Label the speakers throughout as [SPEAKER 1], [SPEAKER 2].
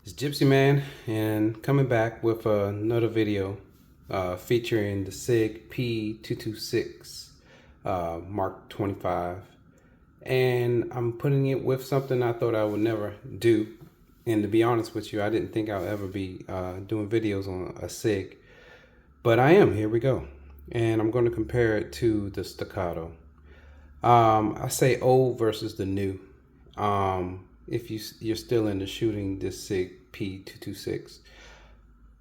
[SPEAKER 1] It's Gypsy Man and coming back with another video featuring the Sig P226 Mark 25, and I'm putting it with something I thought I would never do. And to be honest with you, I didn't think I'll ever be doing videos on a Sig, but I am. Here we go, and I'm going to compare it to the Staccato. I say old versus the new. If you're still into shooting this Sig P226,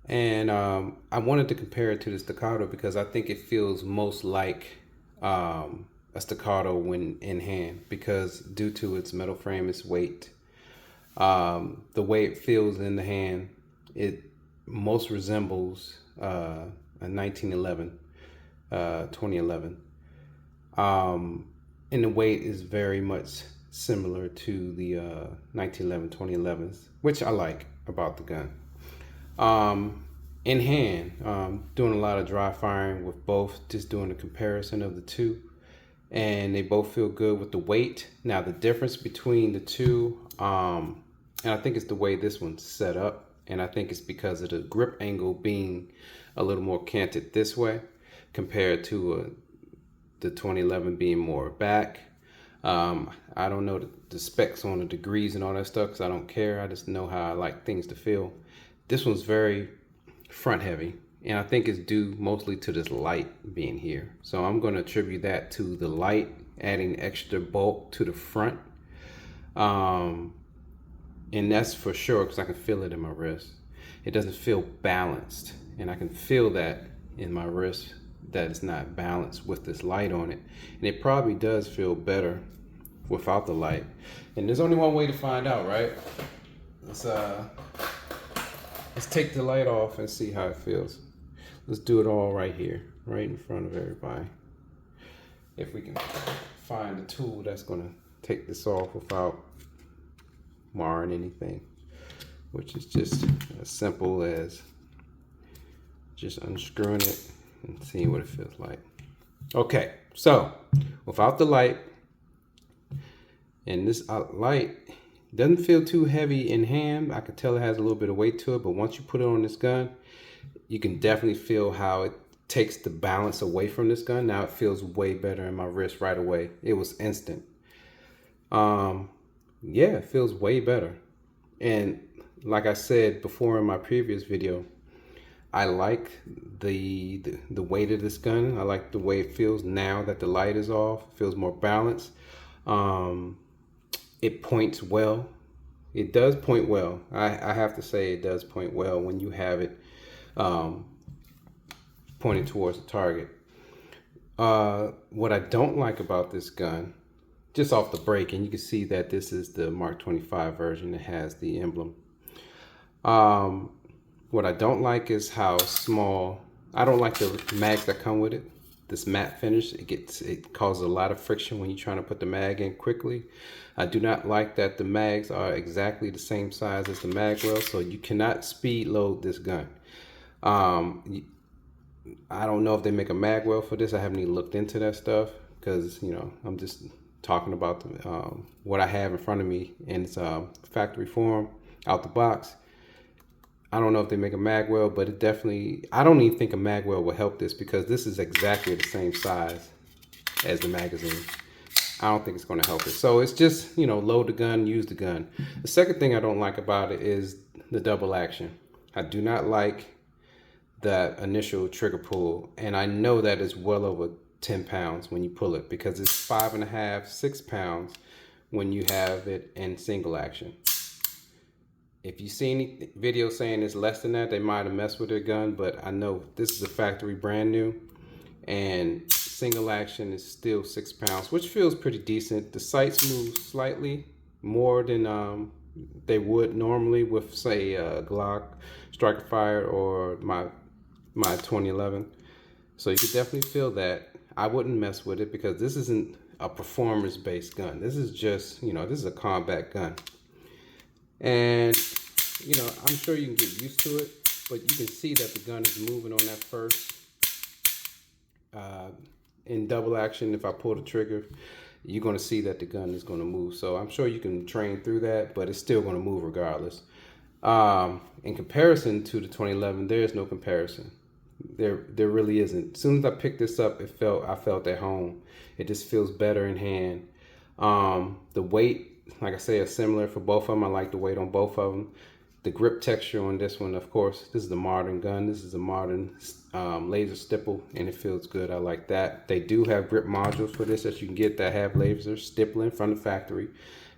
[SPEAKER 1] and I wanted to compare it to the Staccato because I think it feels most like a Staccato when in hand, because due to its metal frame, its weight, the way it feels in the hand, it most resembles a 1911, 2011. And the weight is very much similar to the 1911 2011s, which I like about the gun. In hand, doing a lot of dry firing with both, just doing a comparison of the two, and they both feel good with the weight. Now the difference between the two, and I think it's the way this one's set up, and I think it's because of the grip angle being a little more canted this way compared to the 2011 being more back. I don't know the specs on the degrees and all that stuff because I don't care. I just know how I like things to feel. This one's very front heavy, and I think it's due mostly to this light being here. So I'm going to attribute that to the light adding extra bulk to the front. And that's for sure because I can feel it in my wrist. It doesn't feel balanced, and I can feel that in my wrist that it's not balanced with this light on it. And it probably does feel better without the light. And there's only one way to find out, right? Let's take the light off and see how it feels. Let's do it all right here, right in front of everybody. If we can find a tool that's gonna take this off without marring anything, which is just as simple as just unscrewing it and seeing what it feels like. Okay, so without the light, and this light doesn't feel too heavy in hand. I can tell it has a little bit of weight to it, but once you put it on this gun, you can definitely feel how it takes the balance away from this gun. Now it feels way better in my wrist right away. It was instant. Yeah, it feels way better. And like I said before in my previous video, I like the weight of this gun. I like the way it feels now that the light is off. It feels more balanced. It points well. It does point well. I have to say it does point well when you have it pointed towards the target. What I don't like about this gun, just off the break, and you can see that this is the Mark 25 version that has the emblem. What I don't like is how small. I don't like the mags that come with it. This matte finish, it causes a lot of friction when you're trying to put the mag in quickly. I do not like that the mags are exactly the same size as the mag well, so you cannot speed load this gun. I don't know if they make a mag well for this. I haven't even looked into that stuff because, you know, I'm just talking about what I have in front of me, and it's factory form out the box. I don't know if they make a magwell, but it definitely, I don't even think a magwell will help this because this is exactly the same size as the magazine. I don't think it's going to help it. So it's just, you know, load the gun, use the gun. The second thing I don't like about it is the double action. I do not like that initial trigger pull. And I know that it's well over 10 pounds when you pull it because it's 5.5, 6 pounds when you have it in single action. If you see any video saying it's less than that, they might have messed with their gun, but I know this is a factory brand new, and single action is still 6 pounds, which feels pretty decent. The sights move slightly more than they would normally with, say, Glock, Striker Fire, or my 2011. So you could definitely feel that. I wouldn't mess with it because this isn't a performance-based gun. This is just, you know, this is a combat gun. And, you know, I'm sure you can get used to it, but you can see that the gun is moving on that first. In double action, if I pull the trigger, you're going to see that the gun is going to move. So I'm sure you can train through that, but it's still going to move regardless. In comparison to the 2011, there is no comparison. There really isn't. As soon as I picked this up, I felt at home. It just feels better in hand. The weight, like I say, is similar for both of them. I like the weight on both of them. The grip texture on this one, of course, this is a modern gun. This is a modern laser stipple, and it feels good. I like that. They do have grip modules for this that you can get that have laser stippling from the factory,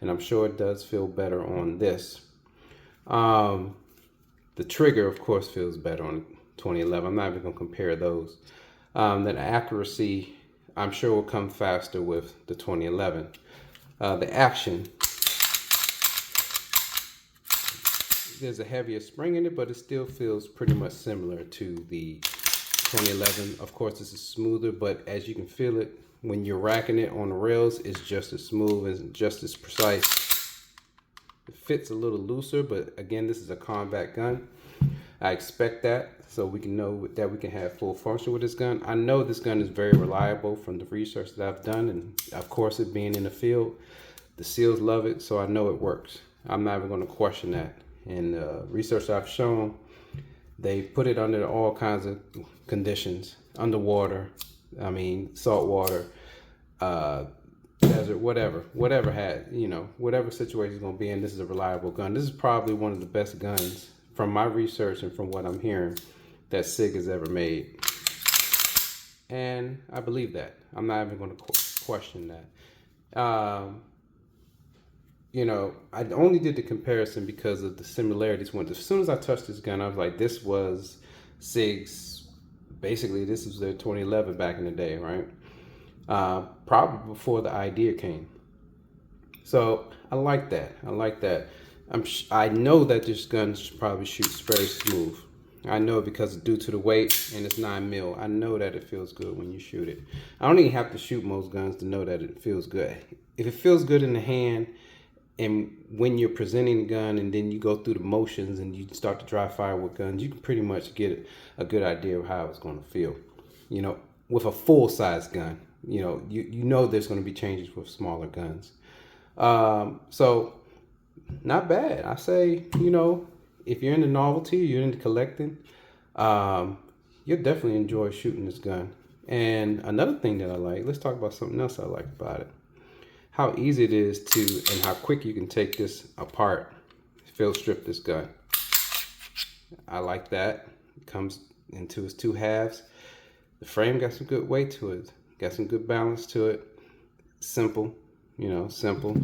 [SPEAKER 1] and I'm sure it does feel better on this. The trigger, of course, feels better on 2011. I'm not even going to compare those. Then accuracy, I'm sure will come faster with the 2011. The action, there's a heavier spring in it, but it still feels pretty much similar to the 2011. Of course, this is smoother, but as you can feel it when you're racking it on the rails, it's just as smooth and just as precise. It fits a little looser, but again, this is a combat gun. I expect that, so we can know that we can have full function with this gun. I know this gun is very reliable from the research that I've done, and of course, it being in the field, the SEALs love it, so I know it works. I'm not even going to question that. And research I've shown, they put it under all kinds of conditions, underwater, I mean, salt water, desert, whatever whatever situation is going to be in, this is a reliable gun. This is probably one of the best guns from my research and from what I'm hearing that Sig has ever made. And I believe that. I'm not even going to question that. I only did the comparison because of the similarities. As soon as I touched this gun, I was like, this was Sig's, basically this was their 2011 back in the day, right? Probably before the idea came. So I like that. I know that this gun probably shoots very smooth. I know because due to the weight and it's 9mm, I know that it feels good when you shoot it. I don't even have to shoot most guns to know that it feels good. If it feels good in the hand, and when you're presenting the gun and then you go through the motions and you start to dry fire with guns, you can pretty much get a good idea of how it's going to feel. With a full-size gun, you know there's going to be changes with smaller guns. So not bad. I say, if you're into novelty, you're into collecting, you'll definitely enjoy shooting this gun. And another thing that I like, let's talk about something else I like about it. How easy it is and how quick you can take this apart, field strip this gun. I like that. It comes into its 2 halves. The frame got some good weight to it, got some good balance to it. Simple, simple.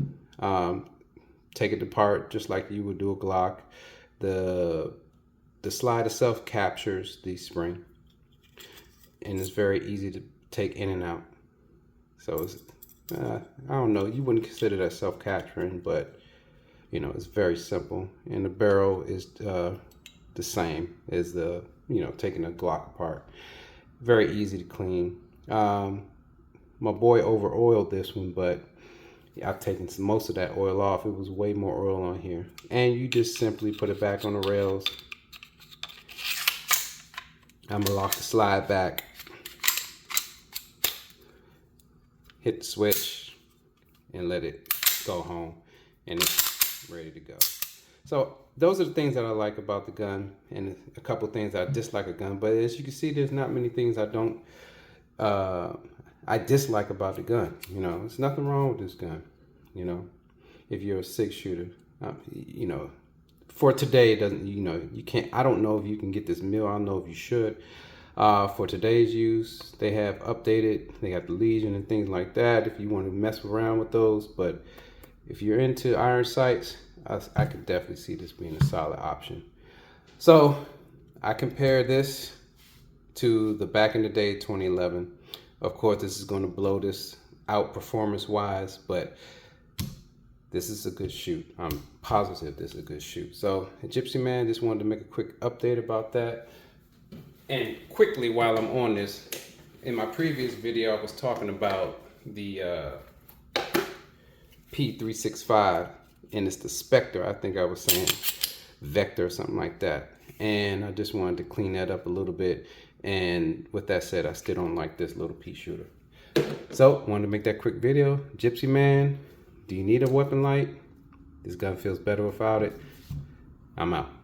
[SPEAKER 1] Take it apart just like you would do a Glock. The slide itself captures the spring, and it's very easy to take in and out. So it's, I don't know, you wouldn't consider that self-capturing, but it's very simple. And the barrel is the same as the taking a Glock apart. Very easy to clean. My boy over oiled this one, but I've taken most of that oil off. It was way more oil on here. And you just simply put it back on the rails. I'm gonna lock the slide back. Hit the switch and let it go home, and it's ready to go. So those are the things that I like about the gun, and a couple of things I dislike a gun. But as you can see, there's not many things I dislike about the gun. There's nothing wrong with this gun. If you're a Sig shooter, for today, it doesn't. You can't. I don't know if you can get this mil. I don't know if you should. For today's use, they have updated. They got the Legion and things like that if you want to mess around with those. But if you're into iron sights, I could definitely see this being a solid option. So I compare this to the back in the day 2011. Of course, this is going to blow this out performance-wise, but this is a good shoot. I'm positive this is a good shoot. So Gypsy Man, just wanted to make a quick update about that. And quickly, while I'm on this, in my previous video, I was talking about the P226, and it's the Spectre. I think I was saying Vector or something like that. And I just wanted to clean that up a little bit. And with that said, I still don't like this little pea shooter. So, wanted to make that quick video. Gypsy Man, do you need a weapon light? This gun feels better without it. I'm out.